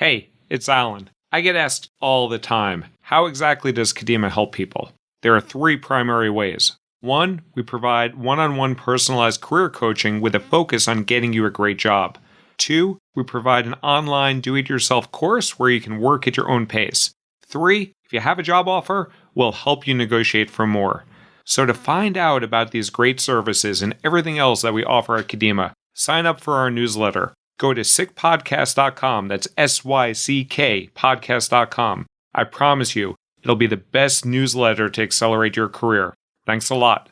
Hey, it's Alan. I get asked all the time, how exactly does Kadima help people? There are 3 primary ways. 1, we provide one-on-one personalized career coaching with a focus on getting you a great job. 2, we provide an online do-it-yourself course where you can work at your own pace. 3, if you have a job offer, we'll help you negotiate for more. So to find out about these great services and everything else that we offer at Kadima, sign up for our newsletter. Go to SYCKpodcast.com. That's SYCK podcast.com. I promise you, it'll be the best newsletter to accelerate your career. Thanks a lot.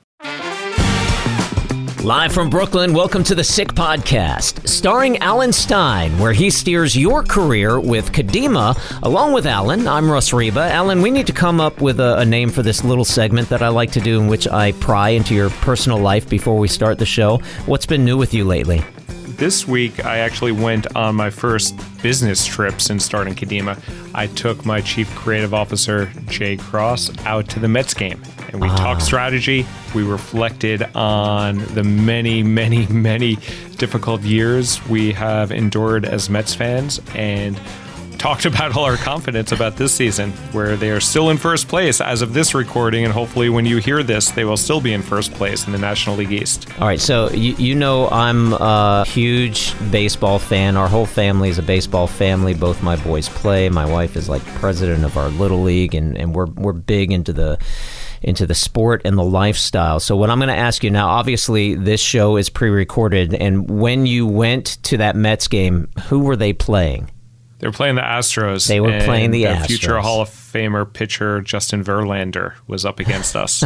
Live from Brooklyn, welcome to the SYCK Podcast, starring Alan Stein, where he steers your career with Kadima. Along with Alan, I'm Russ Reba. Alan, we need to come up with a name for this little segment that I like to do in which I pry into your personal life before we start the show. What's been new with you lately? This week, I actually went on my first business trip since starting Kadima. I took my Chief Creative Officer, Jay Cross, out to the Mets game. And we talked strategy. We reflected on the many, many, many difficult years we have endured as Mets fans and talked about all our confidence about this season, where they are still in first place as of this recording, and hopefully when you hear this, they will still be in first place in the National League East. All right, so you know I'm a huge baseball fan. Our whole family is a baseball family. Both my boys play. My wife is like president of our little league, and we're big into the sport and the lifestyle. So what I'm going to ask you now, obviously this show is pre-recorded, and when you went to that Mets game, who were they playing? They're playing the Astros. They were playing the Astros. Future Hall of Famer pitcher Justin Verlander was up against us.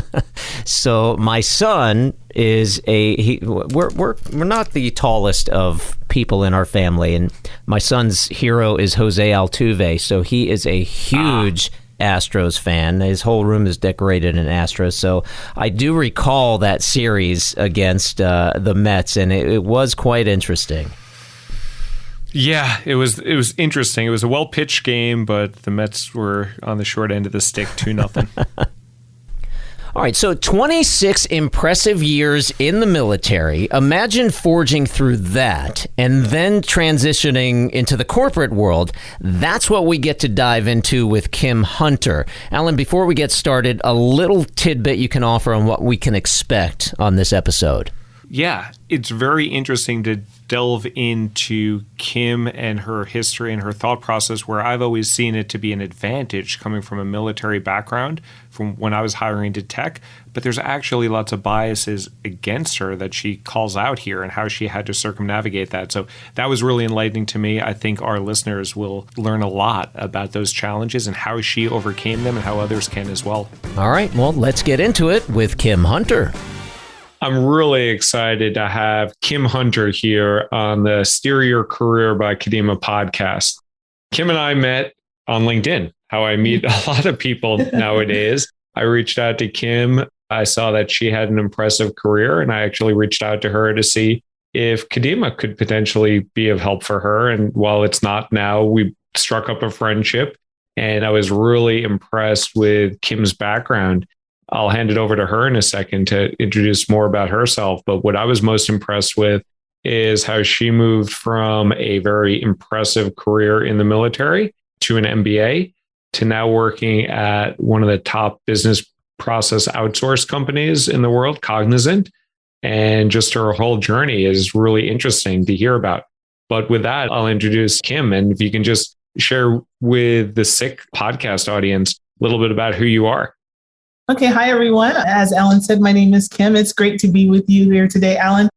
So my son is we're not the tallest of people in our family, and my son's hero is Jose Altuve. So he is a huge Astros fan. His whole room is decorated in Astros. So I do recall that series against the Mets, and it was quite interesting. Yeah, it was interesting. It was a well-pitched game, but the Mets were on the short end of the stick, 2-0. All right, so 26 impressive years in the military. Imagine forging through that and then transitioning into the corporate world. That's what we get to dive into with Kim Hunter. Alan, before we get started, a little tidbit you can offer on what we can expect on this episode. Yeah, it's very interesting to delve into Kim and her history and her thought process, where I've always seen it to be an advantage coming from a military background from when I was hiring into tech. But there's actually lots of biases against her that she calls out here and how she had to circumnavigate that. So that was really enlightening to me. I think our listeners will learn a lot about those challenges and how she overcame them and how others can as well. All right, well, let's get into it with Kim Hunter. I'm really excited to have Kim Hunter here on the Steer Your Career by Kadima podcast. Kim and I met on LinkedIn, how I meet a lot of people nowadays. I reached out to Kim. I saw that she had an impressive career, and I actually reached out to her to see if Kadima could potentially be of help for her. And while it's not now, we struck up a friendship, and I was really impressed with Kim's background. I'll hand it over to her in a second to introduce more about herself. But what I was most impressed with is how she moved from a very impressive career in the military to an MBA to now working at one of the top business process outsource companies in the world, Cognizant. And just her whole journey is really interesting to hear about. But with that, I'll introduce Kim. And if you can just share with the SYCK podcast audience a little bit about who you are. Okay. Hi, everyone. As Alan said, my name is Kim. It's great to be with you here today, Alan.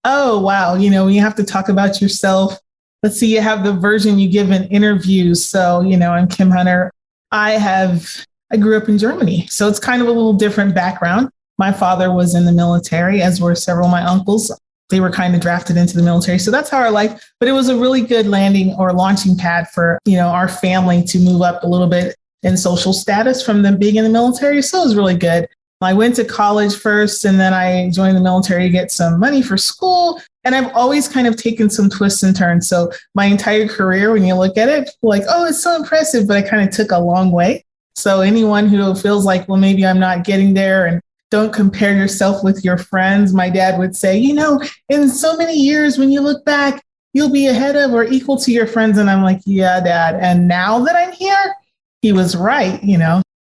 Oh, wow. When you have to talk about yourself, let's see, you have the version you give in interviews. So, I'm Kim Hunter. I grew up in Germany. So it's kind of a little different background. My father was in the military, as were several of my uncles. They were kind of drafted into the military. So that's how our life, but it was a really good landing or launching pad for, our family to move up a little bit in social status from them being in the military. So it was really good. I went to college first, and then I joined the military to get some money for school. And I've always kind of taken some twists and turns. So my entire career, when you look at it, like, oh, it's so impressive, but I kind of took a long way. So anyone who feels like, well, maybe I'm not getting there, and don't compare yourself with your friends. My dad would say, in so many years, when you look back, you'll be ahead of or equal to your friends. And I'm like, yeah, Dad. And now that I'm here, he was right,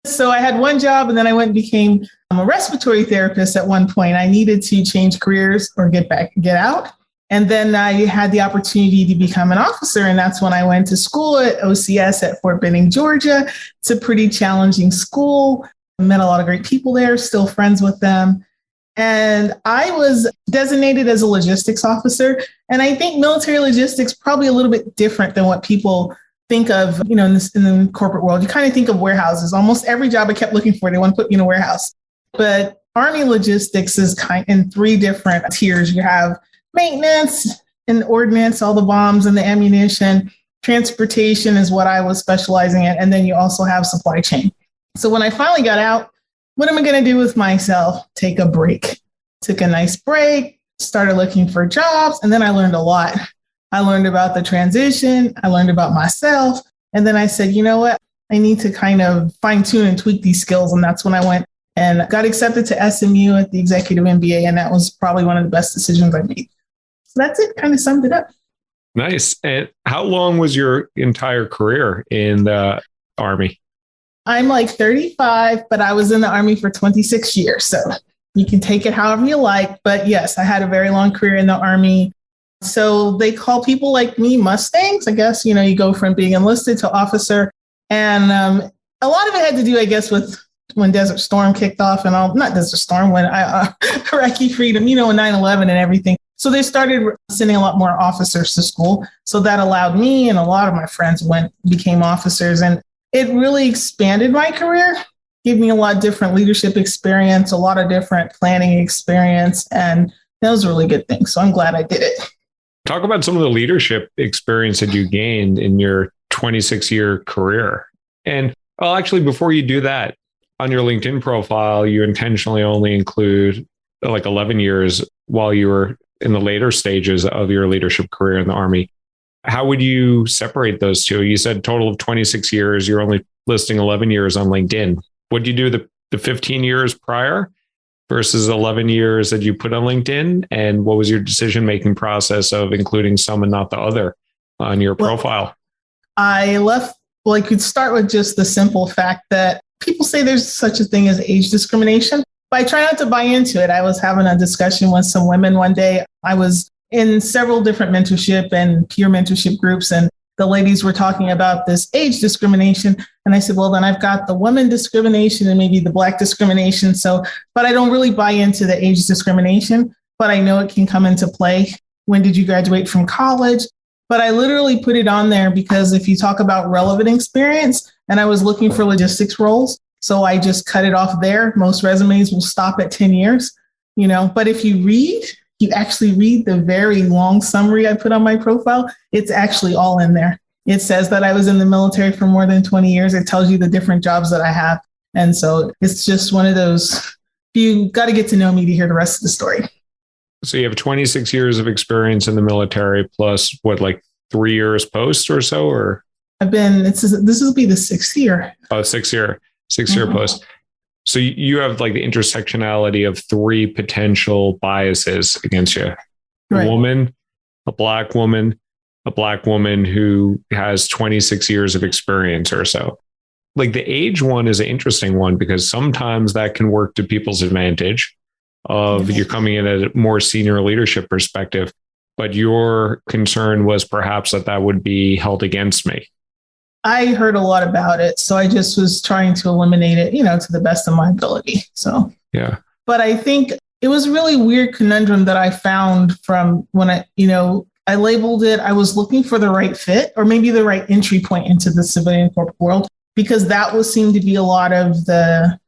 So I had one job and then I went and became a respiratory therapist at one point. I needed to change careers or get out. And then I had the opportunity to become an officer. And that's when I went to school at OCS at Fort Benning, Georgia. It's a pretty challenging school. I met a lot of great people there, still friends with them. And I was designated as a logistics officer. And I think military logistics probably a little bit different than what people think of, in the corporate world. You kind of think of warehouses. Almost every job I kept looking for, they want to put me in a warehouse. But Army logistics is in three different tiers. You have maintenance and ordnance, all the bombs and the ammunition. Transportation is what I was specializing in. And then you also have supply chain. So when I finally got out, what am I going to do with myself? Take a break. Took a nice break, started looking for jobs, and then I learned a lot. I learned about the transition. I learned about myself. And then I said, you know what? I need to kind of fine tune and tweak these skills. And that's when I went and got accepted to SMU at the executive MBA. And that was probably one of the best decisions I made. So that's it, kind of summed it up. Nice. And how long was your entire career in the Army? I'm like 35, but I was in the Army for 26 years. So you can take it however you like. But yes, I had a very long career in the Army. So they call people like me Mustangs. I guess, you go from being enlisted to officer. And a lot of it had to do, I guess, with when Desert Storm kicked off and all, not Desert Storm, when Iraqi freedom, 9/11 and everything. So they started sending a lot more officers to school. So that allowed me and a lot of my friends became officers. And it really expanded my career, gave me a lot of different leadership experience, a lot of different planning experience. And that was a really good thing. So I'm glad I did it. Talk about some of the leadership experience that you gained in your 26-year career. And actually, before you do that, on your LinkedIn profile, you intentionally only include like 11 years while you were in the later stages of your leadership career in the Army. How would you separate those two? You said total of 26 years. You're only listing 11 years on LinkedIn. What do you do the 15 years prior versus 11 years that you put on LinkedIn? And what was your decision-making process of including some and not the other on your profile? I could start with just the simple fact that people say there's such a thing as age discrimination, but I try not to buy into it. I was having a discussion with some women one day. I was in several different mentorship and peer mentorship groups, and the ladies were talking about this age discrimination. And I said, well, then I've got the woman discrimination and maybe the Black discrimination. But I don't really buy into the age discrimination, but I know it can come into play. When did you graduate from college? But I literally put it on there because if you talk about relevant experience, and I was looking for logistics roles, so I just cut it off there. Most resumes will stop at 10 years, but if you actually read the very long summary I put on my profile, it's actually all in there. It says that I was in the military for more than 20 years. It tells you the different jobs that I have. And so it's just one of those, you got to get to know me to hear the rest of the story. So you have 26 years of experience in the military plus 3 years post or so, or? This will be the 6th year. Oh, 6-year post. So you have the intersectionality of 3 potential biases against you. Right. A woman, a Black woman who has 26 years of experience or so. The age one is an interesting one because sometimes that can work to people's advantage of you're coming in at a more senior leadership perspective, but your concern was perhaps that would be held against me. I heard a lot about it. So I just was trying to eliminate it, to the best of my ability. So, yeah. But I think it was a really weird conundrum that I found from when I labeled it, I was looking for the right fit or maybe the right entry point into the civilian corporate world, because that seemed to be a lot of the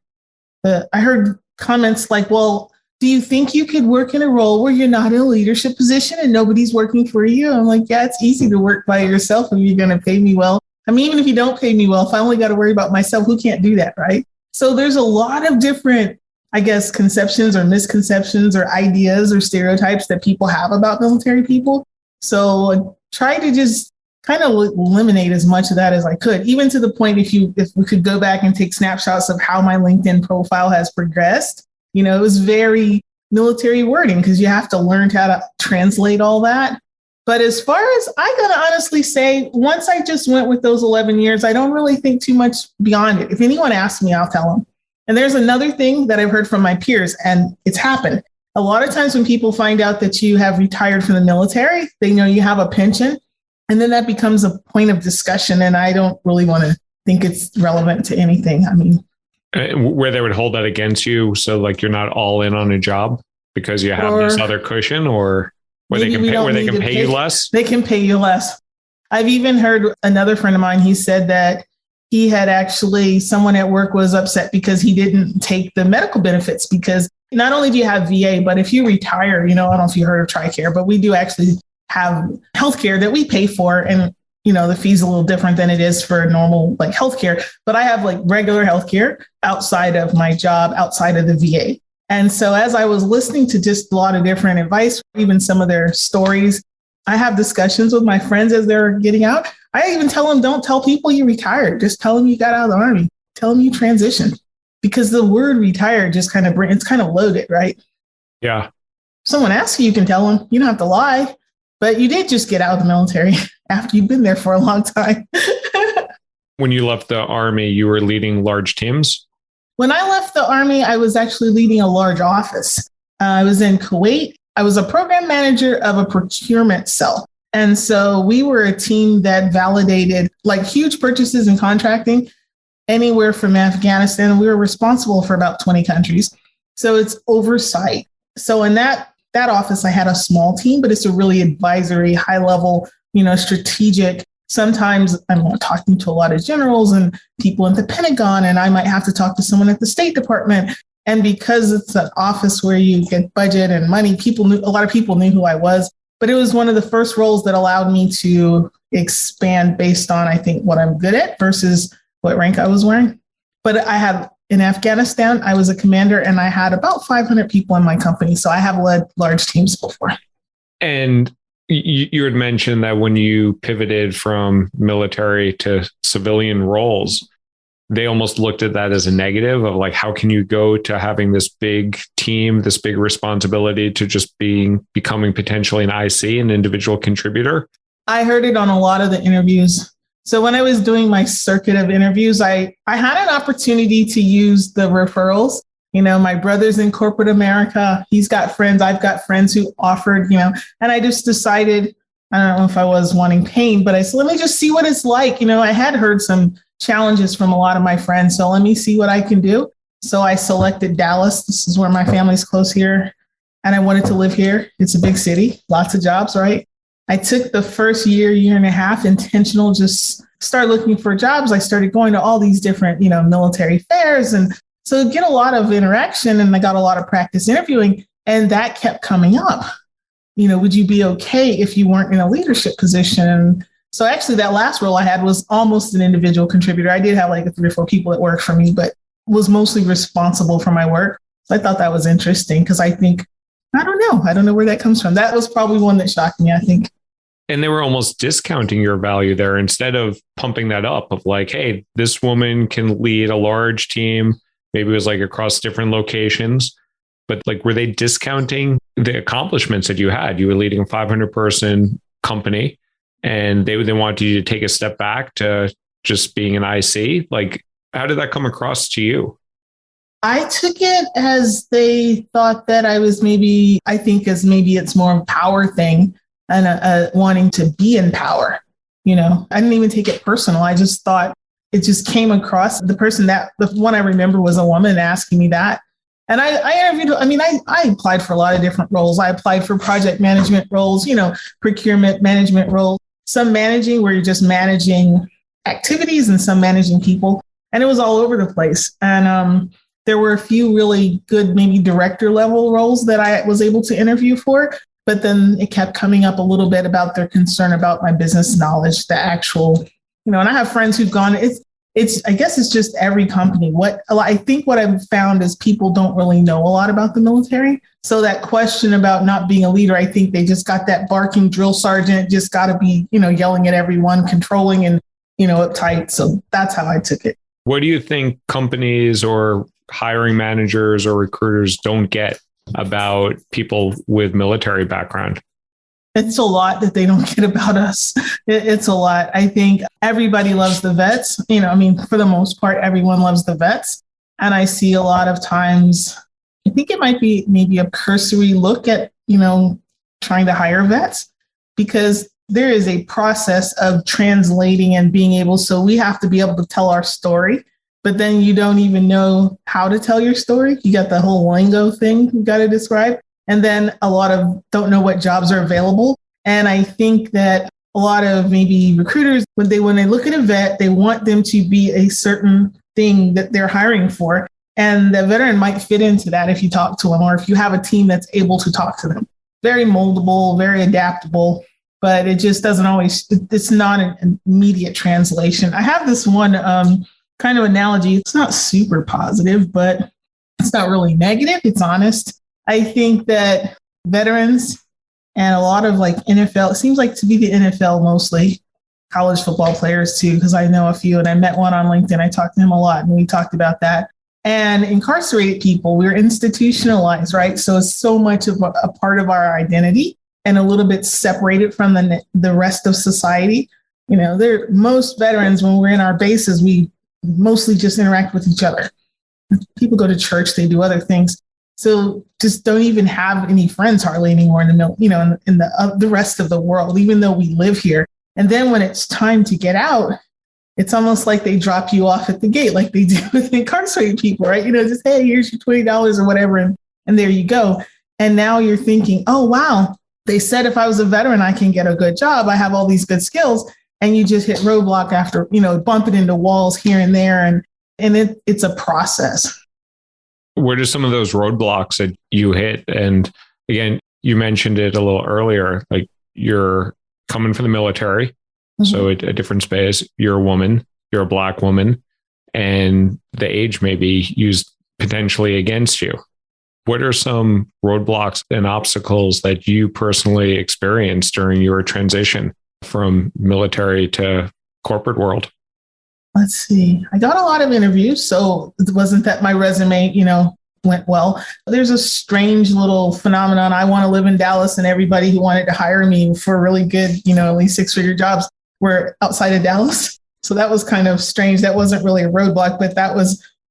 I heard comments like, well, do you think you could work in a role where you're not in a leadership position and nobody's working for you? I'm like, yeah, it's easy to work by yourself if you're going to pay me well. I mean, even if you don't pay me well, if I only got to worry about myself, who can't do that, right? So there's a lot of different, I guess, conceptions or misconceptions or ideas or stereotypes that people have about military people. So I tried to just kind of eliminate as much of that as I could, even to the point if we could go back and take snapshots of how my LinkedIn profile has progressed. It was very military wording because you have to learn how to translate all that. But as far as I gotta honestly say, once I just went with those 11 years, I don't really think too much beyond it. If anyone asks me, I'll tell them. And there's another thing that I've heard from my peers, and it's happened. A lot of times when people find out that you have retired from the military, they know you have a pension, and then that becomes a point of discussion. And I don't really want to think it's relevant to anything. I mean, where they would hold that against you. So like you're not all in on a job because you have this other cushion, or where they can pay you less. They can pay you less. I've even heard another friend of mine, he said that he had actually, someone at work was upset because he didn't take the medical benefits, because not only do you have VA, but if you retire, I don't know if you heard of TRICARE, but we do actually have healthcare that we pay for. And, the fee's a little different than it is for normal like healthcare, but I have like regular healthcare outside of my job, outside of the VA. And so as I was listening to just a lot of different advice, even some of their stories, I have discussions with my friends as they're getting out. I even tell them, don't tell people you retired. Just tell them you got out of the Army. Tell them you transitioned, because the word retired just it's kind of loaded, right? Yeah. If someone asks you, you can tell them, you don't have to lie, but you did just get out of the military after you've been there for a long time. When you left the Army, you were leading large teams? When I left the Army, I was actually leading a large office. I was in Kuwait. I was a program manager of a procurement cell. And so we were a team that validated like huge purchases and contracting anywhere from Afghanistan. We were responsible for about 20 countries. So it's oversight. So in that office, I had a small team, but it's a really advisory, high level, strategic. Sometimes I'm talking to a lot of generals and people in the Pentagon, and I might have to talk to someone at the State Department. And because it's an office where you get budget and money, a lot of people knew who I was, but it was one of the first roles that allowed me to expand based on, I think, what I'm good at versus what rank I was wearing. But I had in Afghanistan, I was a commander and I had about 500 people in my company. So I have led large teams before. And you had mentioned that when you pivoted from military to civilian roles, they almost looked at that as a negative of like, how can you go to having this big team, this big responsibility to just becoming potentially an IC, an individual contributor? I heard it on a lot of the interviews. So when I was doing my circuit of interviews, I had an opportunity to use the referrals. My brother's in corporate America. He's got friends. I've got friends who offered, and I just decided, I don't know if I was wanting pain, but I said, let me just see what it's like. I had heard some challenges from a lot of my friends. So let me see what I can do. So I selected Dallas. This is where my family's close here. And I wanted to live here. It's a big city, lots of jobs, right? I took the first year and a half intentional, just start looking for jobs. I started going to all these different, military fairs. And so get a lot of interaction, and I got a lot of practice interviewing, and that kept coming up. Would you be okay if you weren't in a leadership position? So actually that last role I had was almost an individual contributor. I did have like 3 or 4 people that worked for me, but was mostly responsible for my work. So I thought that was interesting because I think, I don't know where that comes from. That was probably one that shocked me, I think. And they were almost discounting your value there instead of pumping that up of like, hey, this woman can lead a large team. Maybe it was like across different locations, but like, were they discounting the accomplishments that you had? You were leading a 500 person company and they wanted you to take a step back to just being an IC. Like, how did that come across to you? I took it as they thought that I was maybe it's more of a power thing and wanting to be in power. I didn't even take it personal. I just thought it just came across. The one I remember was a woman asking me that. And I interviewed, I applied for a lot of different roles. I applied for project management roles, procurement management roles, some managing where you're just managing activities and some managing people. And it was all over the place. And there were a few really good, maybe director level roles that I was able to interview for. But then it kept coming up a little bit about their concern about my business knowledge, the actual, and I have friends who've gone, I guess it's just every company. I think what I've found is people don't really know a lot about the military. So that question about not being a leader, I think they just got that barking drill sergeant, just got to be, yelling at everyone, controlling and, uptight. So that's how I took it. What do you think companies or hiring managers or recruiters don't get about people with military background? It's a lot that they don't get about us. It's a lot. I think everybody loves the vets. For the most part, everyone loves the vets. And I see a lot of times, I think it might be maybe a cursory look at, trying to hire vets, because there is a process of translating and being able, so we have to be able to tell our story, but then you don't even know how to tell your story. You got the whole lingo thing you got to describe. And then a lot of don't know what jobs are available. And I think that a lot of maybe recruiters, when they look at a vet, they want them to be a certain thing that they're hiring for. And the veteran might fit into that if you talk to them, or if you have a team that's able to talk to them. Very moldable, very adaptable, but it just doesn't always, it's not an immediate translation. I have this one kind of analogy. It's not super positive, but it's not really negative. It's honest. I think that veterans and a lot of NFL, it seems like to be the NFL mostly, college football players too, because I know a few and I met one on LinkedIn. I talked to him a lot and we talked about that. And incarcerated people, we're institutionalized, right? So it's so much of a part of our identity and a little bit separated from the rest of society. Most veterans, when we're in our bases, we mostly just interact with each other. People go to church, they do other things. So just don't even have any friends hardly anymore in the rest of the world, even though we live here. And then when it's time to get out, it's almost like they drop you off at the gate, like they do with incarcerated people, right? Just, hey, here's your $20 or whatever. And there you go. And now you're thinking, oh, wow, they said if I was a veteran, I can get a good job. I have all these good skills. And you just hit roadblock after, bumping into walls here and there. And it's a process. What are some of those roadblocks that you hit? And again, you mentioned it a little earlier, like you're coming from the military. Mm-hmm. So a different space, you're a woman, you're a Black woman, and the age may be used potentially against you. What are some roadblocks and obstacles that you personally experienced during your transition from military to corporate world? Let's see. I got a lot of interviews, so it wasn't that my resume, went well. There's a strange little phenomenon. I want to live in Dallas, and everybody who wanted to hire me for really good, at least 6-figure jobs were outside of Dallas. So that was kind of strange. That wasn't really a roadblock, but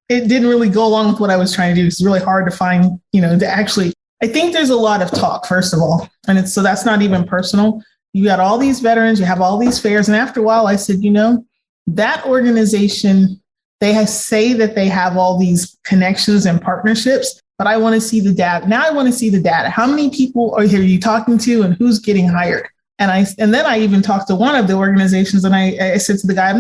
it didn't really go along with what I was trying to do. It's really hard to find, to actually, I think there's a lot of talk, first of all. And so that's not even personal. You got all these veterans, you have all these fairs. And after a while, I said, that organization, they say that they have all these connections and partnerships, but I want to see the data. Now I want to see the data. How many people are you talking to and who's getting hired? And then I even talked to one of the organizations and I said to the guy,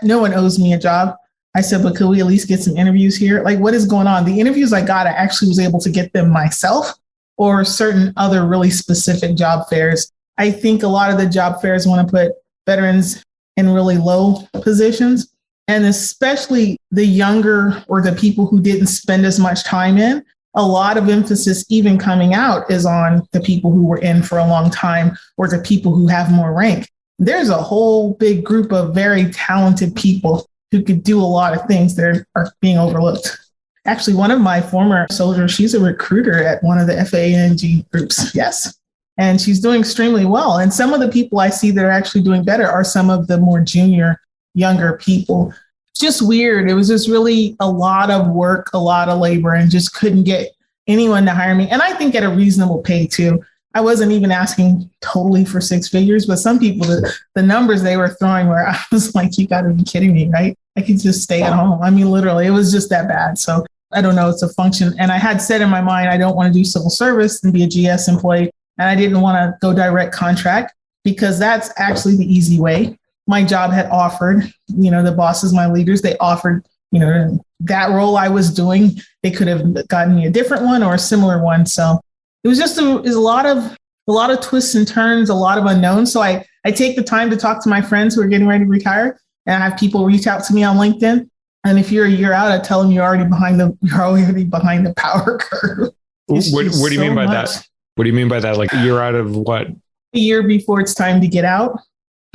no one owes me a job. I said, but could we at least get some interviews here? Like, what is going on? The interviews I got, I actually was able to get them myself or certain other really specific job fairs. I think a lot of the job fairs want to put veterans in really low positions, and especially the younger or the people who didn't spend as much time in. A lot of emphasis even coming out is on the people who were in for a long time or the people who have more rank. There's a whole big group of very talented people who could do a lot of things that are being overlooked. Actually, one of my former soldiers, she's a recruiter at one of the FANG groups. Yes. And she's doing extremely well. And some of the people I see that are actually doing better are some of the more junior, younger people. It's just weird. It was just really a lot of work, a lot of labor, and just couldn't get anyone to hire me. And I think at a reasonable pay too. I wasn't even asking totally for 6 figures, but some people, the numbers they were throwing were, I was like, you got to be kidding me, right? I could just stay at home. I mean, literally, it was just that bad. So I don't know. It's a function. And I had said in my mind, I don't want to do civil service and be a GS employee. And I didn't want to go direct contract because that's actually the easy way. My job had offered, the bosses, my leaders, they offered, that role I was doing. They could have gotten me a different one or a similar one. So it was just a lot of twists and turns, a lot of unknowns. So I take the time to talk to my friends who are getting ready to retire, and I have people reach out to me on LinkedIn. And if you're a year out, I tell them you're already behind the power curve. What do you mean by that? What do you mean by that? Like you're out of what? A year before it's time to get out.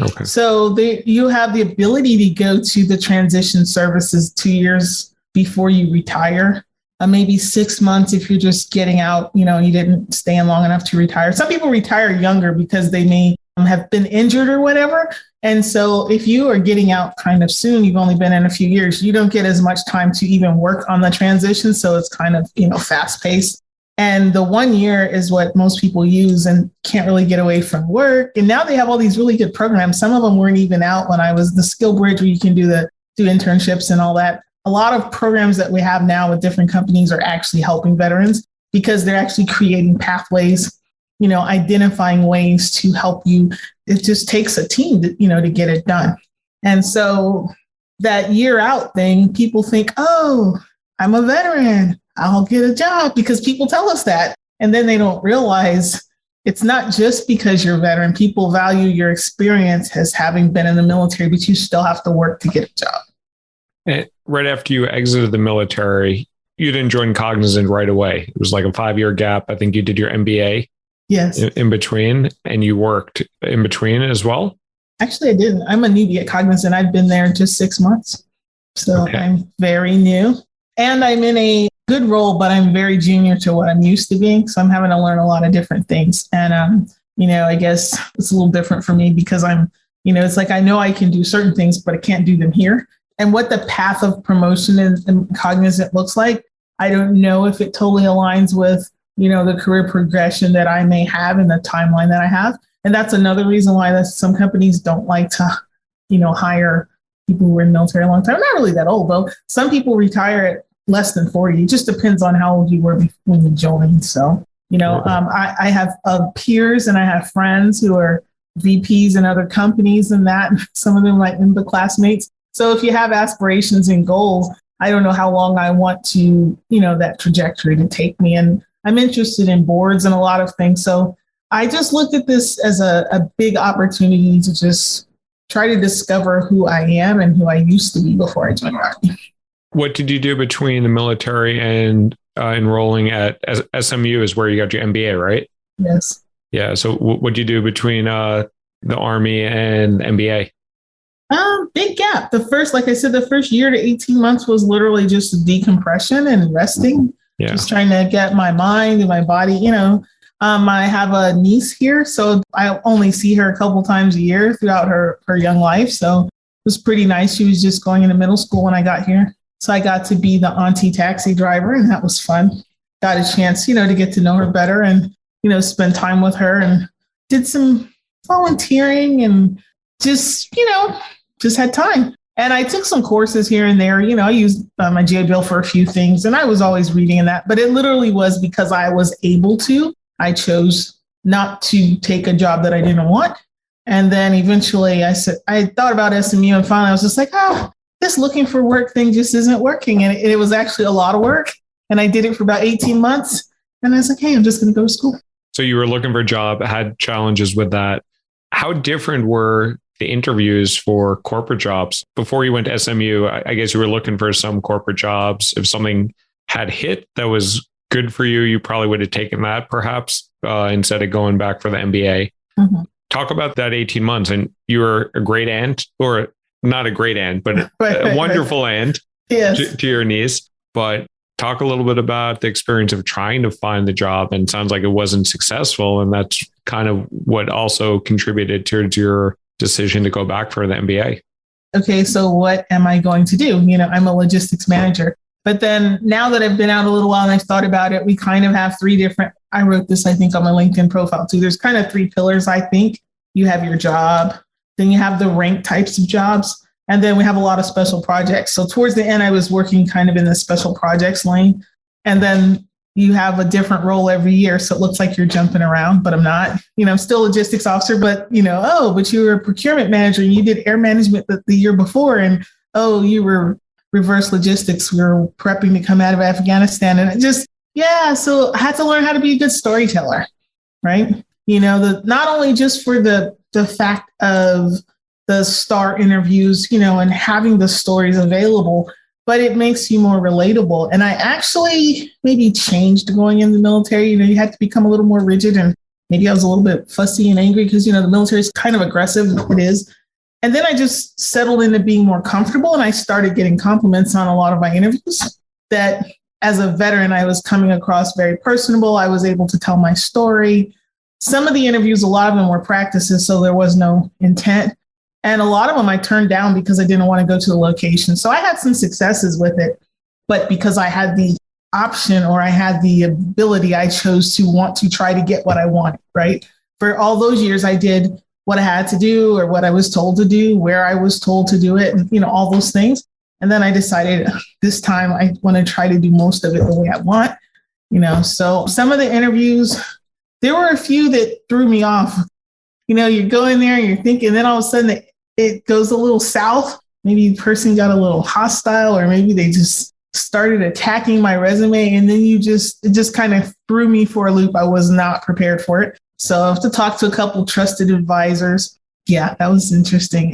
Okay. So you have the ability to go to the transition services 2 years before you retire. maybe 6 months if you're just getting out, you didn't stay in long enough to retire. Some people retire younger because they may have been injured or whatever. And so if you are getting out kind of soon, you've only been in a few years, you don't get as much time to even work on the transition. So it's kind of, fast paced. And the 1 year is what most people use and can't really get away from work. And now they have all these really good programs. Some of them weren't even out when I was the Skill Bridge, where you can do internships and all that. A lot of programs that we have now with different companies are actually helping veterans because they're actually creating pathways, identifying ways to help you. It just takes a team to get it done. And so that year out thing, people think, oh, I'm a veteran, I'll get a job, because people tell us that. And then they don't realize it's not just because you're a veteran. People value your experience as having been in the military, but you still have to work to get a job. And right after you exited the military, you didn't join Cognizant right away. It was like a 5-year gap. I think you did your MBA. Yes. In between, and you worked in between as well? Actually, I didn't. I'm a newbie at Cognizant. I've been there just 6 months. So okay. I'm very new. And I'm in a good role, but I'm very junior to what I'm used to being. So I'm having to learn a lot of different things. And, I guess it's a little different for me because I'm, it's like I know I can do certain things, but I can't do them here. And what the path of promotion in Cognizant looks like, I don't know if it totally aligns with the career progression that I may have and the timeline that I have. And that's another reason why some companies don't like to, hire people who were in the military a long time. I'm not really that old, though. Some people retire at less than 40. It just depends on how old you were when you joined. So, I have peers and I have friends who are VPs in other companies and that. Some of them like the classmates. So if you have aspirations and goals, I don't know how long I want to, that trajectory to take me. And I'm interested in boards and a lot of things. So I just looked at this as a big opportunity to just try to discover who I am and who I used to be before I joined the Army. What did you do between the military and enrolling at SMU is where you got your MBA, right? Yes. Yeah. So what did you do between the Army and MBA? Big gap. Like I said, the first year to 18 months was literally just decompression and resting. Yeah. Just trying to get my mind and my body, I have a niece here, so I only see her a couple times a year throughout her young life. So it was pretty nice. She was just going into middle school when I got here. So I got to be the auntie taxi driver, and that was fun. Got a chance, to get to know her better and, spend time with her, and did some volunteering and just had time. And I took some courses here and there. I used my GA Bill for a few things, and I was always reading in that. But it literally was because I was able to. I chose not to take a job that I didn't want. And then eventually I thought about SMU, and finally I was just like, this looking for work thing just isn't working. And it was actually a lot of work. And I did it for about 18 months. And I was like, hey, I'm just going to go to school. So you were looking for a job, had challenges with that. How different were the interviews for corporate jobs before you went to SMU? I guess you were looking for some corporate jobs. If something had hit that was good for you, you probably would have taken that perhaps instead of going back for the MBA. Mm-hmm. Talk about that 18 months. And you were a great aunt, or not a great aunt, but a wonderful aunt yes. to your niece. But talk a little bit about the experience of trying to find the job, and sounds like it wasn't successful. And that's kind of what also contributed towards your decision to go back for the MBA. Okay, so what am I going to do? I'm a logistics manager. But then now that I've been out a little while and I've thought about it, we kind of have three different, I wrote this, I think, on my LinkedIn profile too. There's kind of three pillars, I think. You have your job, then you have the rank types of jobs, and then we have a lot of special projects. So towards the end, I was working kind of in the special projects lane. And then you have a different role every year. So it looks like you're jumping around, but I'm not. I'm still a logistics officer, but but you were a procurement manager and you did air management the year before. And you were reverse logistics. We were prepping to come out of Afghanistan. And so I had to learn how to be a good storyteller, right? Not only just for the fact of the star interviews, and having the stories available, but it makes you more relatable. And I actually maybe changed going in the military. You had to become a little more rigid, and maybe I was a little bit fussy and angry because, the military is kind of aggressive. It is. And then I just settled into being more comfortable, and I started getting compliments on a lot of my interviews that as a veteran, I was coming across very personable. I was able to tell my story. Some of the interviews, a lot of them were practices, so there was no intent. And a lot of them I turned down because I didn't want to go to the location. So I had some successes with it, but because I had the option or I had the ability, I chose to want to try to get what I wanted, right? For all those years, I did what I had to do or what I was told to do, where I was told to do it, and, you know, all those things. And then I decided this time I want to try to do most of it the way I want, you know. So some of the interviews, there were a few that threw me off. You know, you go in there and you're thinking, then all of a sudden it goes a little south. Maybe the person got a little hostile, or maybe they just started attacking my resume. And then it just kind of threw me for a loop. I was not prepared for it. So I have to talk to a couple trusted advisors. Yeah, that was interesting.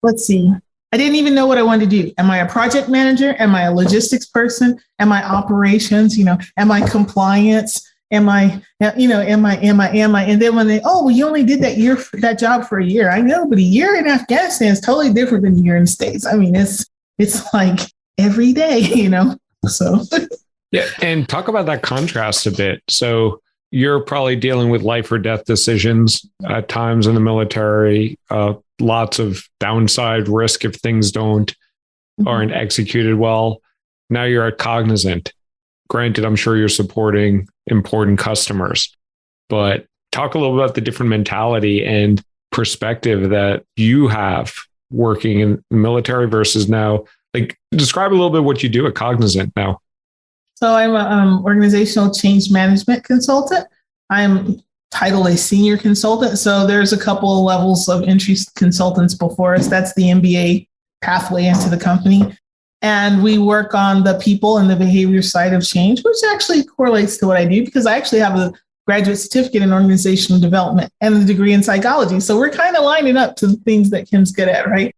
Let's see. I didn't even know what I wanted to do. Am I a project manager? Am I a logistics person? Am I operations? You know, am I compliance? Am I? And then when you only did that job for a year. I know, but a year in Afghanistan is totally different than a year in the States. I mean, it's like every day, you know, so. Yeah. And talk about that contrast a bit. So you're probably dealing with life or death decisions at times in the military, lots of downside risk if things aren't executed well. Now you're at Cognizant. Granted, I'm sure you're supporting important customers, but talk a little about the different mentality and perspective that you have working in the military versus now. Like, describe a little bit what you do at Cognizant now. So I'm an organizational change management consultant. I'm titled a senior consultant. So there's a couple of levels of entry consultants before us. That's the MBA pathway into the company. And we work on the people and the behavior side of change, which actually correlates to what I do because I actually have a graduate certificate in organizational development and a degree in psychology. So we're kind of lining up to the things that Kim's good at, right?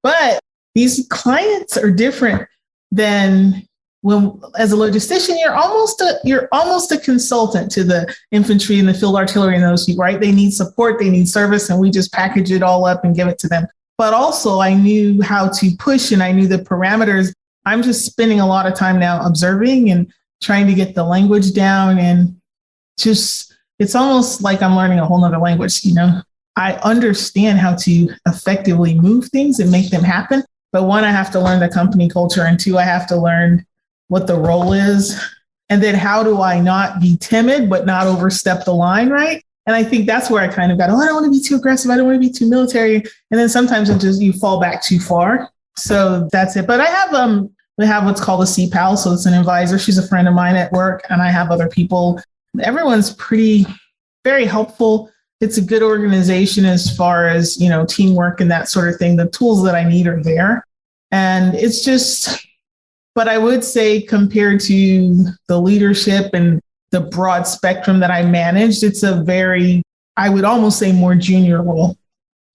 But these clients are different than when, as a logistician, you're almost a consultant to the infantry and the field artillery and those people, right? They need support, they need service, and we just package it all up and give it to them. But also I knew how to push and I knew the parameters. I'm just spending a lot of time now observing and trying to get the language down, and just, it's almost like I'm learning a whole nother language, you know? I understand how to effectively move things and make them happen. But one, I have to learn the company culture, and two, I have to learn what the role is. And then how do I not be timid, but not overstep the line, right? And I think that's where I kind of got, I don't want to be too aggressive. I don't want to be too military. And then sometimes you fall back too far. So that's it. But we have what's called a CPAL. So it's an advisor. She's a friend of mine at work. And I have other people. Everyone's very helpful. It's a good organization as far as, you know, teamwork and that sort of thing. The tools that I need are there. And it's just, but I would say compared to the leadership and the broad spectrum that I managed, it's a very, I would almost say, more junior role.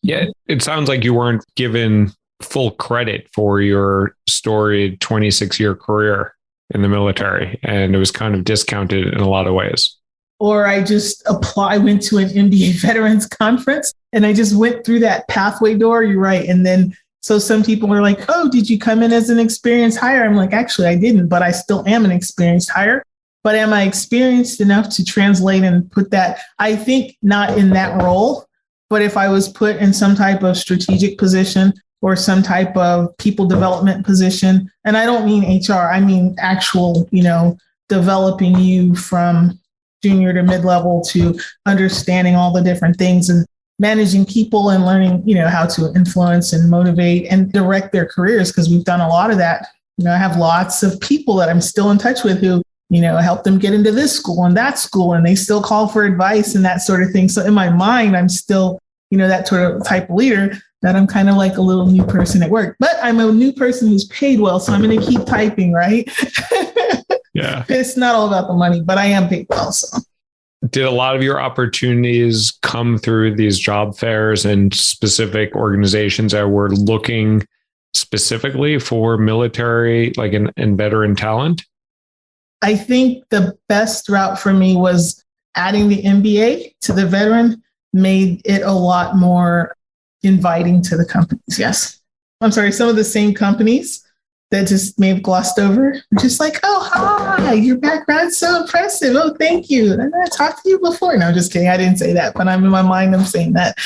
Yeah, it sounds like you weren't given full credit for your storied 26-year career in the military, and it was kind of discounted in a lot of ways. Or I just went to an MBA veterans conference and I just went through that pathway door. You're right. And then, so some people were like, oh, did you come in as an experienced hire? I'm like, actually, I didn't, but I still am an experienced hire. But am I experienced enough to translate and put that? I think not in that role, but if I was put in some type of strategic position or some type of people development position, and I don't mean HR, I mean actual, you know, developing you from junior to mid-level to understanding all the different things and managing people and learning, you know, how to influence and motivate and direct their careers. Because we've done a lot of that. You know, I have lots of people that I'm still in touch with who, you know, help them get into this school and that school, and they still call for advice and that sort of thing. So in my mind, I'm still, you know, that sort of type of leader that I'm kind of like a little new person at work, but I'm a new person who's paid well. So I'm going to keep typing, right? Yeah. It's not all about the money, but I am paid well. So did a lot of your opportunities come through these job fairs and specific organizations that were looking specifically for military, like and veteran talent? I think the best route for me was adding the MBA to the veteran made it a lot more inviting to the companies. Yes. I'm sorry. Some of the same companies that just may have glossed over. Just like, oh, hi, your background's so impressive. Oh, thank you. And I talked to you before. No, I'm just kidding. I didn't say that, but I'm in my mind, I'm saying that.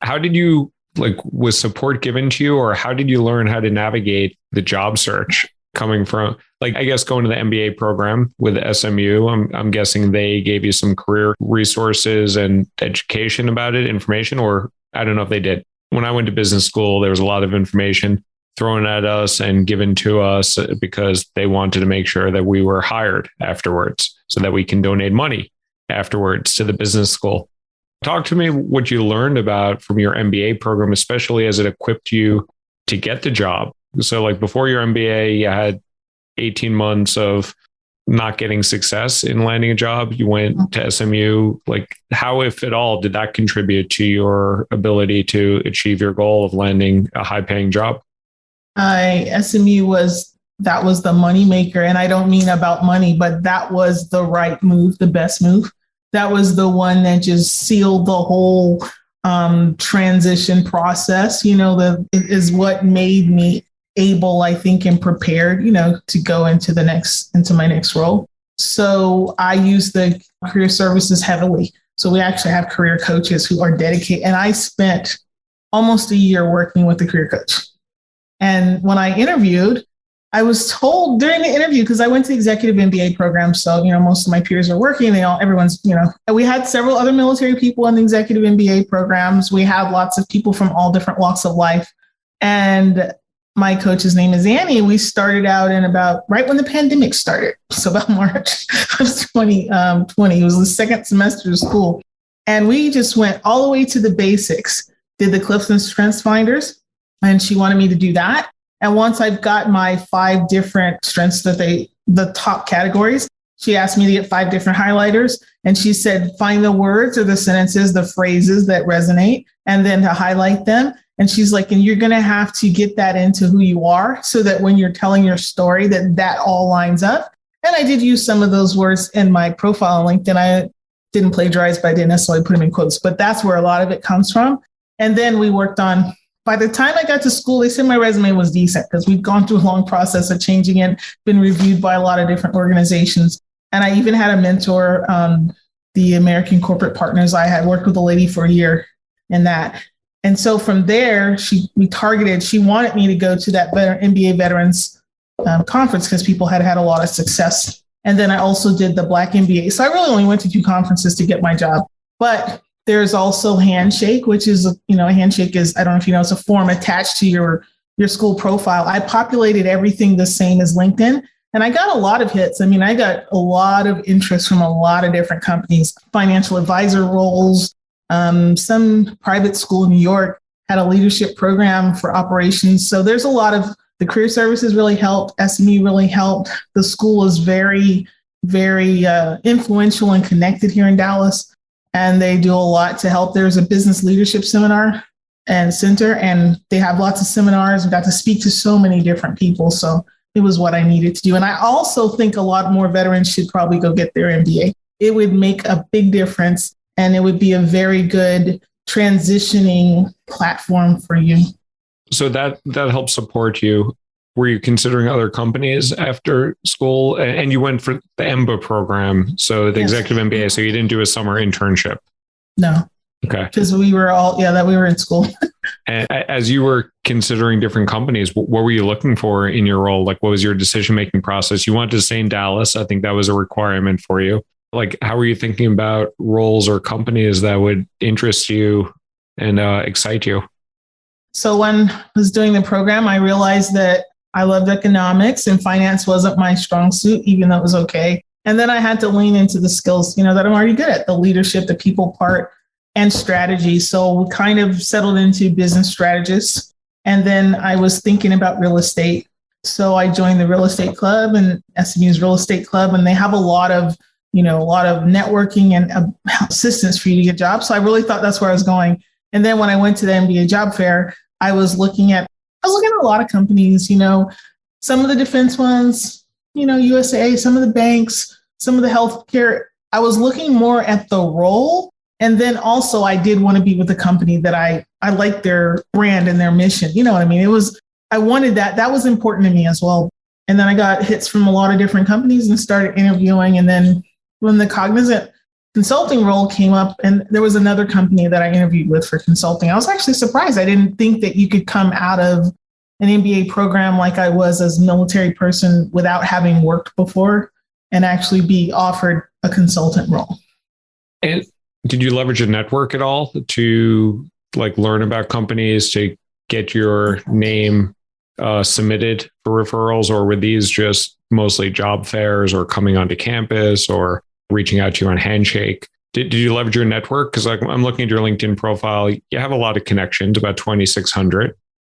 How did you, was support given to you, or how did you learn how to navigate the job search coming from, I guess, going to the MBA program with SMU? I'm guessing they gave you some career resources and education about it, information, or I don't know if they did. When I went to business school, there was a lot of information thrown at us and given to us because they wanted to make sure that we were hired afterwards so that we can donate money afterwards to the business school. Talk to me what you learned about from your MBA program, especially as it equipped you to get the job. So before your MBA, you had 18 months of not getting success in landing a job. You went to SMU. How, if at all, did that contribute to your ability to achieve your goal of landing a high paying job? SMU was the moneymaker. And I don't mean about money, but that was the right move, the best move. That was the one that just sealed the whole transition process. It is what made me able, I think, and prepared, to go into my next role. So I use the career services heavily. So we actually have career coaches who are dedicated. And I spent almost a year working with the career coach. And when I interviewed, I was told during the interview, because I went to executive MBA program. So, most of my peers are working, everyone's, we had several other military people in the executive MBA programs. We have lots of people from all different walks of life. And my coach's name is Annie. We started out in about right when the pandemic started. So about March of 2020, it was the second semester of school. And we just went all the way to the basics, did the Clifton Strengths Finders. And she wanted me to do that. And once I've got my 5 different strengths the top categories, she asked me to get 5 different highlighters. And she said, find the words or the sentences, the phrases that resonate, and then to highlight them. And she's like, and you're going to have to get that into who you are so that when you're telling your story, that all lines up. And I did use some of those words in my profile on LinkedIn. I didn't plagiarize, but I didn't necessarily put them in quotes, but that's where a lot of it comes from. And then we worked on, by the time I got to school, they said my resume was decent because we've gone through a long process of changing it, been reviewed by a lot of different organizations. And I even had a mentor, the American Corporate Partners. I had worked with a lady for a year in that. And so from there, she wanted me to go to that MBA veterans conference because people had a lot of success. And then I also did the Black MBA. So I really only went to 2 conferences to get my job. But there's also Handshake, which is, a handshake is, I don't know if you know, it's a form attached to your school profile. I populated everything the same as LinkedIn. And I got a lot of hits. I got a lot of interest from a lot of different companies, financial advisor roles. Some private school in New York had a leadership program for operations. So there's a lot of the career services really helped. SME really helped. The school is very, very influential and connected here in Dallas. And they do a lot to help. There's a business leadership seminar and center, and they have lots of seminars. I got to speak to so many different people. So it was what I needed to do. And I also think a lot more veterans should probably go get their MBA. It would make a big difference. And it would be a very good transitioning platform for you. So that helps support you. Were you considering other companies after school? And you went for the EMBA program, so the executive MBA. So you didn't do a summer internship? No. Okay. Because we were we were in school. And as you were considering different companies, what were you looking for in your role? What was your decision-making process? You wanted to stay in Dallas. I think that was a requirement for you. How were you thinking about roles or companies that would interest you and excite you? So when I was doing the program, I realized that I loved economics and finance wasn't my strong suit, even though it was okay. And then I had to lean into the skills, that I'm already good at, the leadership, the people part, and strategy. So we kind of settled into business strategists. And then I was thinking about real estate. So I joined the real estate club and SMU's real estate club, and they have a lot of networking and assistance for you to get jobs. So I really thought that's where I was going. And then when I went to the MBA job fair, I was looking at a lot of companies, some of the defense ones, USA, some of the banks, some of the healthcare. I was looking more at the role. And then also I did want to be with a company that I liked their brand and their mission. You know what I mean? It was I wanted that. That was important to me as well. And then I got hits from a lot of different companies and started interviewing. And then when the Cognizant consulting role came up, and there was another company that I interviewed with for consulting, I was actually surprised. I didn't think that you could come out of an MBA program like I was as a military person without having worked before and actually be offered a consultant role. And did you leverage a network at all to learn about companies, to get your name submitted for referrals, or were these just mostly job fairs or coming onto campus or reaching out to you on Handshake? Did you leverage your network? Because I'm looking at your LinkedIn profile. You have a lot of connections, about 2,600.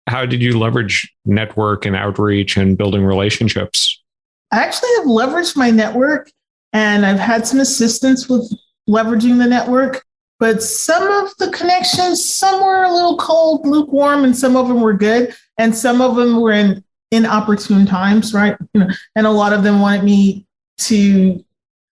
How did you leverage network and outreach and building relationships? I actually have leveraged my network, and I've had some assistance with leveraging the network. But some of the connections, some were a little cold, lukewarm, and some of them were good. And some of them were in inopportune times, right? And a lot of them wanted me to,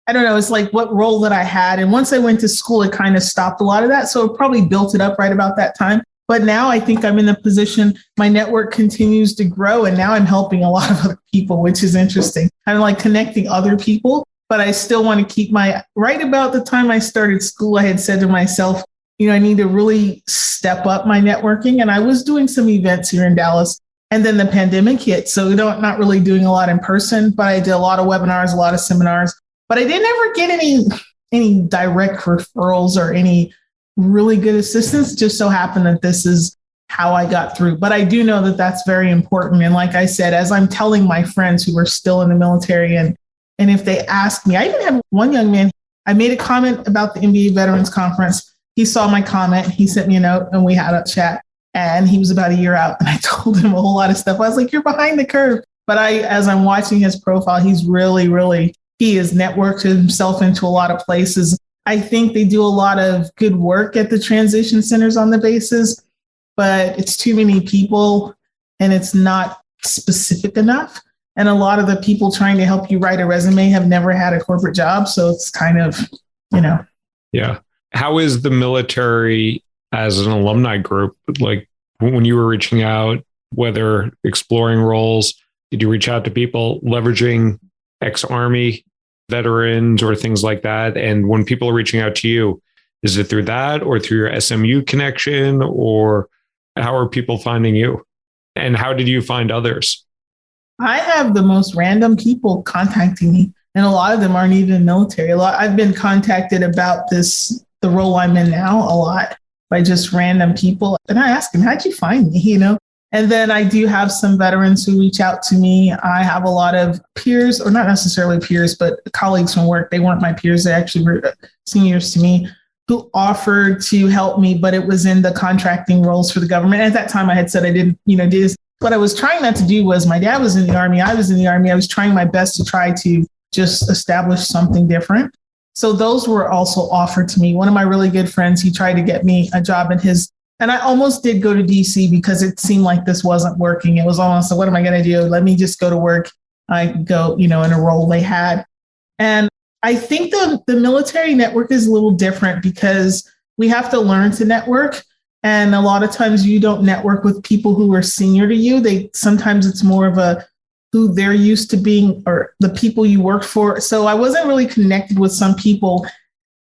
I don't know, it's like what role that I had. And once I went to school, it kind of stopped a lot of that. So it probably built it up right about that time. But now I think I'm in the position, my network continues to grow. And now I'm helping a lot of other people, which is interesting. I'm connecting other people, but I still want to keep right about the time I started school, I had said to myself, I need to really step up my networking. And I was doing some events here in Dallas, and then the pandemic hit. So not really doing a lot in person, but I did a lot of webinars, a lot of seminars, but I didn't ever get any direct referrals or any really good assistance. It just so happened that this is how I got through. But I do know that that's very important. And like I said, as I'm telling my friends who are still in the military, and if they ask me, I even have one young man, I made a comment about the MBA Veterans Conference. He saw my comment, he sent me a note, and we had a chat. And he was about a year out, and I told him a whole lot of stuff. I was like, you're behind the curve. But as I'm watching his profile, he's really, he has networked himself into a lot of places. I think they do a lot of good work at the transition centers on the bases, but it's too many people and it's not specific enough. And a lot of the people trying to help you write a resume have never had a corporate job. So it's kind of, Yeah. How is the military as an alumni group? When you were reaching out, whether exploring roles, did you reach out to people leveraging ex-Army veterans or things like that? And when people are reaching out to you, is it through that or through your SMU connection, or how are people finding you? And how did you find others? I have the most random people contacting me, and a lot of them aren't even military. I've been contacted about the role I'm in now a lot by just random people. And I ask them, how'd you find me? And then I do have some veterans who reach out to me. I have a lot of peers, or not necessarily peers, but colleagues from work. They weren't my peers. They actually were seniors to me, who offered to help me, but it was in the contracting roles for the government. At that time, I had said I didn't, do this. What I was trying not to do was, my dad was in the Army. I was in the Army. I was trying my best to try to just establish something different. So those were also offered to me. One of my really good friends, he tried to get me a job in his, and I almost did go to DC because it seemed like this wasn't working. It was almost, what am I going to do? Let me just go to work. I go, in a role they had. And I think the military network is a little different because we have to learn to network. And a lot of times you don't network with people who are senior to you. Sometimes it's more of who they're used to being, or the people you work for. So I wasn't really connected with some people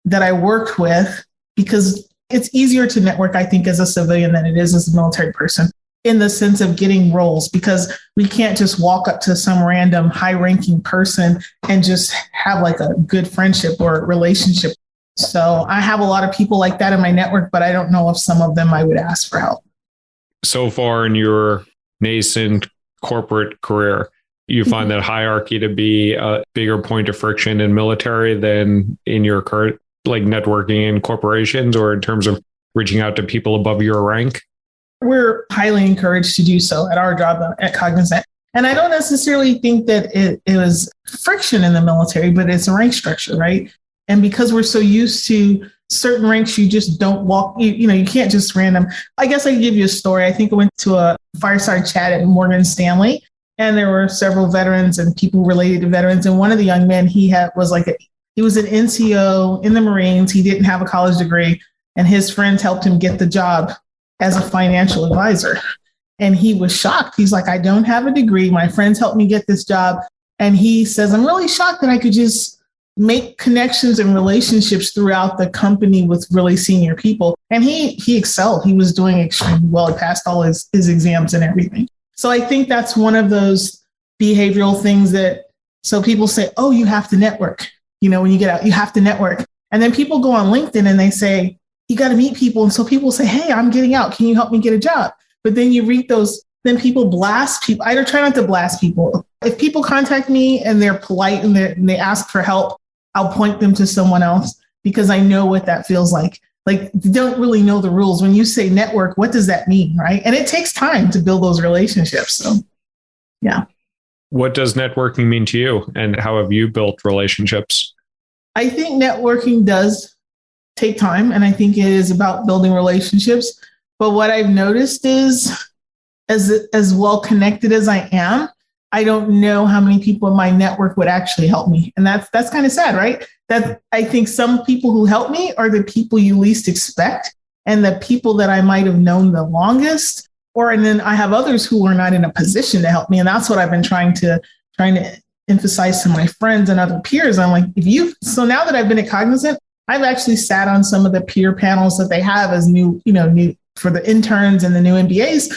that I worked with, because it's easier to network, I think, as a civilian than it is as a military person, in the sense of getting roles, because we can't just walk up to some random high-ranking person and just have a good friendship or relationship. So I have a lot of people like that in my network, but I don't know if some of them I would ask for help. So far in your nascent corporate career, you find that hierarchy to be a bigger point of friction in military than in your current networking in corporations, or in terms of reaching out to people above your rank? We're highly encouraged to do so at our job at Cognizant. And I don't necessarily think that it was friction in the military, but it's a rank structure, right? And because we're so used to certain ranks, you just don't walk, you can't just random. I guess I can give you a story. I think I went to a fireside chat at Morgan Stanley, and there were several veterans and people related to veterans. And one of the young men, he was an NCO in the Marines. He didn't have a college degree, and his friends helped him get the job as a financial advisor. And he was shocked. He's like, I don't have a degree. My friends helped me get this job. And he says, I'm really shocked that I could just make connections and relationships throughout the company with really senior people. And he excelled. He was doing extremely well. He passed all his exams and everything. So I think that's one of those behavioral things that, so people say, oh, you have to network. When you get out, you have to network. And then people go on LinkedIn and they say, you got to meet people. And so people say, hey, I'm getting out. Can you help me get a job? But then you read those, then people blast people. I try not to blast people. If people contact me and they're polite and they ask for help, I'll point them to someone else because I know what that feels like. Like, they don't really know the rules. When you say network, what does that mean, right? And it takes time to build those relationships. So, yeah. What does networking mean to you, and how have you built relationships? I think networking does take time, and I think it is about building relationships. But what I've noticed is, as well connected as I am, I don't know how many people in my network would actually help me. And that's kind of sad, right? That I think some people who help me are the people you least expect, and the people that I might have known the longest. And then I have others who are not in a position to help me. And that's what I've been trying to emphasize to my friends and other peers. I'm like, so now that I've been at Cognizant, I've actually sat on some of the peer panels that they have as new for the interns and the new MBAs.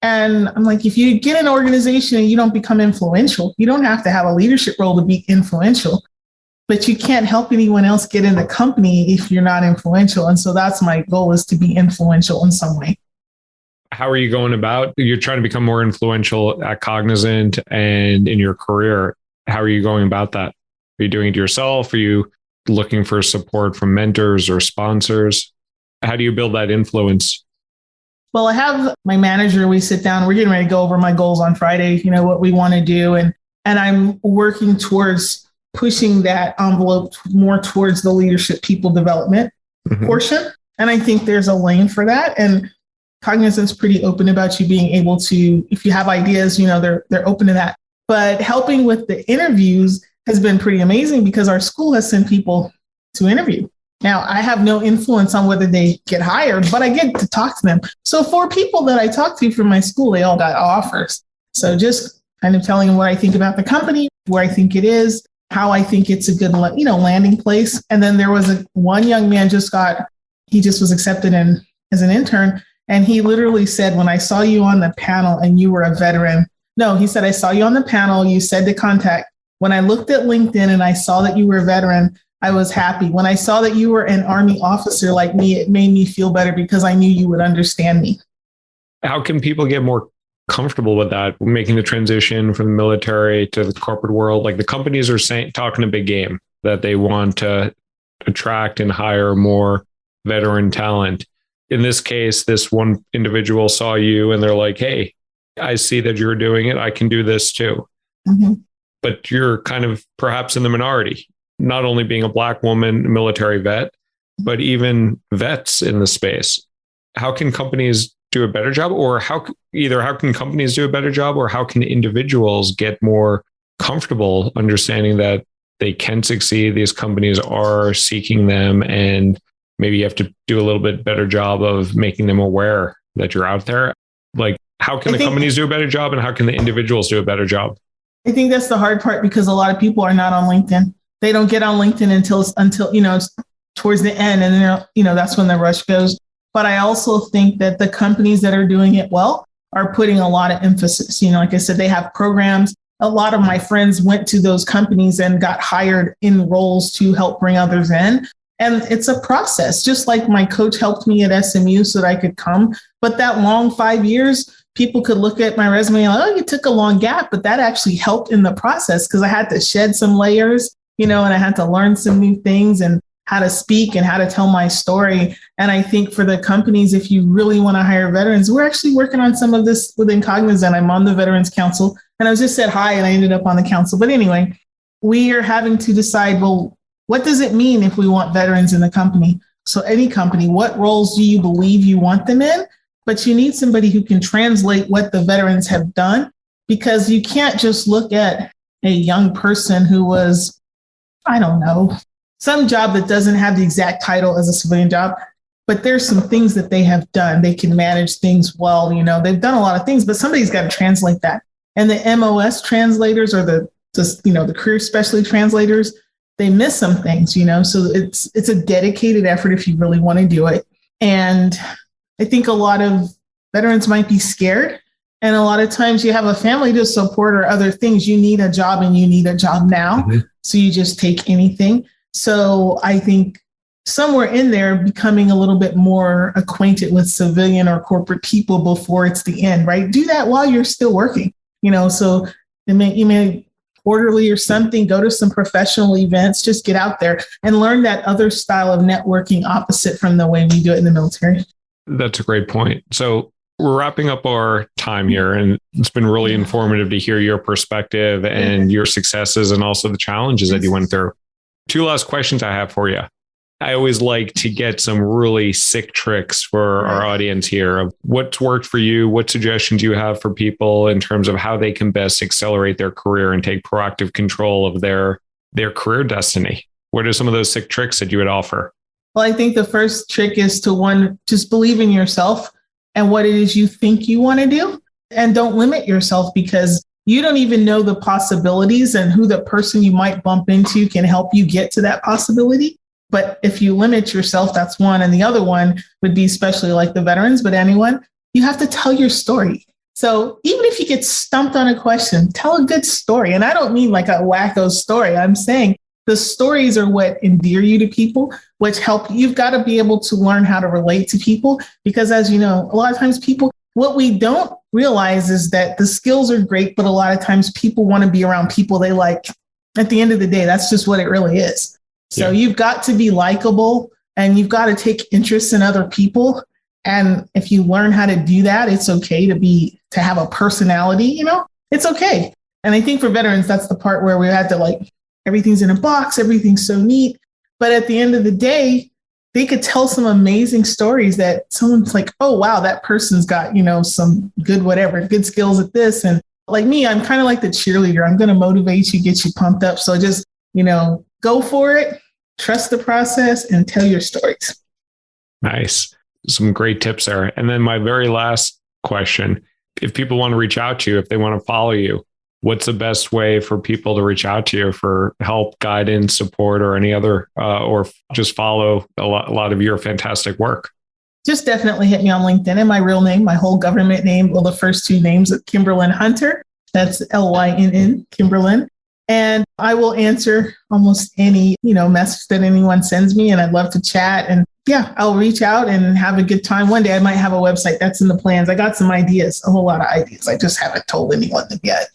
And I'm like, if you get an organization and you don't become influential, you don't have to have a leadership role to be influential, but you can't help anyone else get in the company if you're not influential. And so that's my goal, is to be influential in some way. How are you going about? You're trying to become more influential at Cognizant and in your career. How are you going about that? Are you doing it yourself? Are you looking for support from mentors or sponsors? How do you build that influence? Well, I have my manager. We sit down. We're getting ready to go over my goals on Friday, what we want to do. And I'm working towards pushing that envelope more towards the leadership people development portion. And I think there's a lane for that. And Cognizant's pretty open about you being able to, if you have ideas, they're open to that. But helping with the interviews has been pretty amazing because our school has sent people to interview. Now, I have no influence on whether they get hired, but I get to talk to them. So 4 people that I talked to from my school, they all got offers. So just kind of telling them what I think about the company, where I think it is, how I think it's a good, landing place. And then there was one young man he just was accepted as an intern. And he literally said, when I saw you on the panel and you were a veteran, no, he said, I saw you on the panel, you said to contact. When I looked at LinkedIn and I saw that you were a veteran, I was happy. When I saw that you were an Army officer like me, it made me feel better because I knew you would understand me. How can people get more comfortable with that, making the transition from the military to the corporate world? Like, the companies are talking a big game that they want to attract and hire more veteran talent. In this case, this one individual saw you and they're like, hey, I see that you're doing it. I can do this too. But you're kind of perhaps in the minority, not only being a Black woman, military vet, but even vets in the space. How can companies do a better job? Or how can companies do a better job? Or how can individuals get more comfortable understanding that they can succeed? These companies are seeking them, and maybe you have to do a little bit better job of making them aware that you're out there. Like, how can the companies do a better job, and how can the individuals do a better job? I think that's the hard part, because a lot of people are not on LinkedIn. They don't get on LinkedIn until towards the end, and then that's when the rush goes. But I also think that the companies that are doing it well are putting a lot of emphasis. Like I said, they have programs. A lot of my friends went to those companies and got hired in roles to help bring others in. And it's a process, just like my coach helped me at SMU so that I could come. But that long 5 years, people could look at my resume and you took a long gap, but that actually helped in the process, because I had to shed some layers, and I had to learn some new things and how to speak and how to tell my story. And I think for the companies, if you really want to hire veterans, we're actually working on some of this within Cognizant. I'm on the Veterans Council, and I just said hi and I ended up on the council. But anyway, we are having to decide, well, what does it mean if we want veterans in the company? So any company, what roles do you believe you want them in? But you need somebody who can translate what the veterans have done, because you can't just look at a young person who was, I don't know, some job that doesn't have the exact title as a civilian job, but there's some things that they have done. They can manage things well. They've done a lot of things, but somebody's got to translate that. And the MOS translators or the career specialty translators, they miss some things, so it's a dedicated effort if you really want to do it. And I think a lot of veterans might be scared. And a lot of times you have a family to support or other things. You need a job and you need a job now. Mm-hmm. So you just take anything. So I think somewhere in there, becoming a little bit more acquainted with civilian or corporate people before it's the end, right? Do that while you're still working, so you may quarterly or something, go to some professional events, just get out there and learn that other style of networking opposite from the way we do it in the military. That's a great point. So we're wrapping up our time here, and it's been really informative to hear your perspective and your successes and also the challenges that you went through. 2 last questions I have for you. I always like to get some really SYCK tricks for our audience here of what's worked for you, what suggestions you have for people in terms of how they can best accelerate their career and take proactive control of their career destiny. What are some of those SYCK tricks that you would offer? Well, I think the first trick is to just believe in yourself and what it is you think you want to do. And don't limit yourself because you don't even know the possibilities and who the person you might bump into can help you get to that possibility. But if you limit yourself, that's one. And the other one would be especially like the veterans, but anyone, you have to tell your story. So even if you get stumped on a question, tell a good story. And I don't mean like a wacko story. I'm saying the stories are what endear you to people, which help. You've got to be able to learn how to relate to people because, as you know, a lot of times what we don't realize is that the skills are great, but a lot of times people want to be around people they like. At the end of the day, that's just what it really is. So you've got to be likable and you've got to take interest in other people. And if you learn how to do that, it's okay to have a personality, it's okay. And I think for veterans, that's the part where we had to everything's in a box, everything's so neat. But at the end of the day, they could tell some amazing stories that someone's like, oh, wow, that person's got, some good skills at this. And like me, I'm kind of like the cheerleader. I'm going to motivate you, get you pumped up. So just, go for it, trust the process and tell your stories. Nice. Some great tips there. And then my very last question, if people want to reach out to you, if they want to follow you, what's the best way for people to reach out to you for help, guidance, support, or any other, or just follow a lot of your fantastic work? Just definitely hit me on LinkedIn and my real name, my whole government name. Well, the first 2 names of Kimberlynn Hunter. That's Lynn, Kimberlynn. And I will answer almost any, message that anyone sends me. And I'd love to chat. And I'll reach out and have a good time. One day I might have a website. That's in the plans. I got some ideas, a whole lot of ideas. I just haven't told anyone them yet.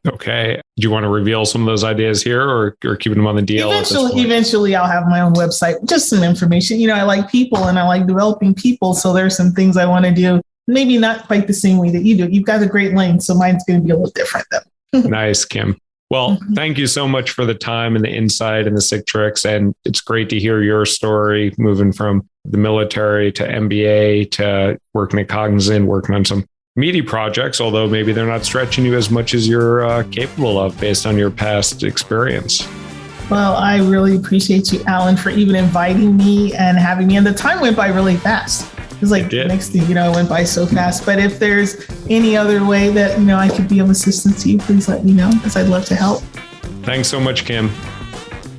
Okay. Do you want to reveal some of those ideas here or keeping them on the DL? Eventually I'll have my own website, just some information. I like people and I like developing people. So there's some things I want to do. Maybe not quite the same way that you do. You've got a great lane. So mine's going to be a little different though. Nice, Kim. Well, thank you so much for the time and the insight and the SYCK tricks. And it's great to hear your story moving from the military to MBA to working at Cognizant, working on some meaty projects, although maybe they're not stretching you as much as you're capable of based on your past experience. Well, I really appreciate you, Alan, for even inviting me and having me. And the time went by really fast. It was like next thing, it went by so fast. But if there's any other way that, I could be of assistance to you, please let me know because I'd love to help. Thanks so much, Kim.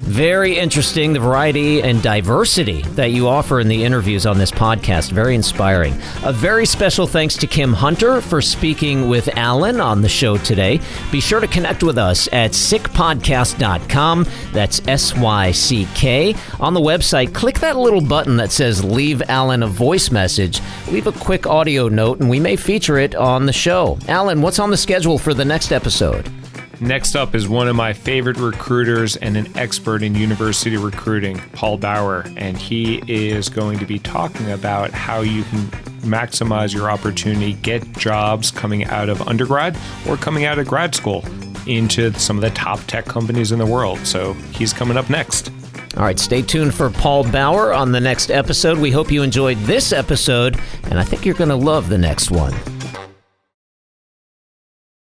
Very interesting, the variety and diversity that you offer in the interviews on this podcast. Very inspiring. A very special thanks to Kim Hunter for speaking with Alan on the show today. Be sure to connect with us at SYCKpodcast.com. That's SYCK. On the website, click that little button that says Leave Alan a Voice Message. Leave a quick audio note and we may feature it on the show. Alan, what's on the schedule for the next episode? Next up is one of my favorite recruiters and an expert in university recruiting, Paul Bauer, and he is going to be talking about how you can maximize your opportunity, get jobs coming out of undergrad or coming out of grad school into some of the top tech companies in the world. So he's coming up next. All right, stay tuned for Paul Bauer on the next episode. We hope you enjoyed this episode, and I think you're going to love the next one.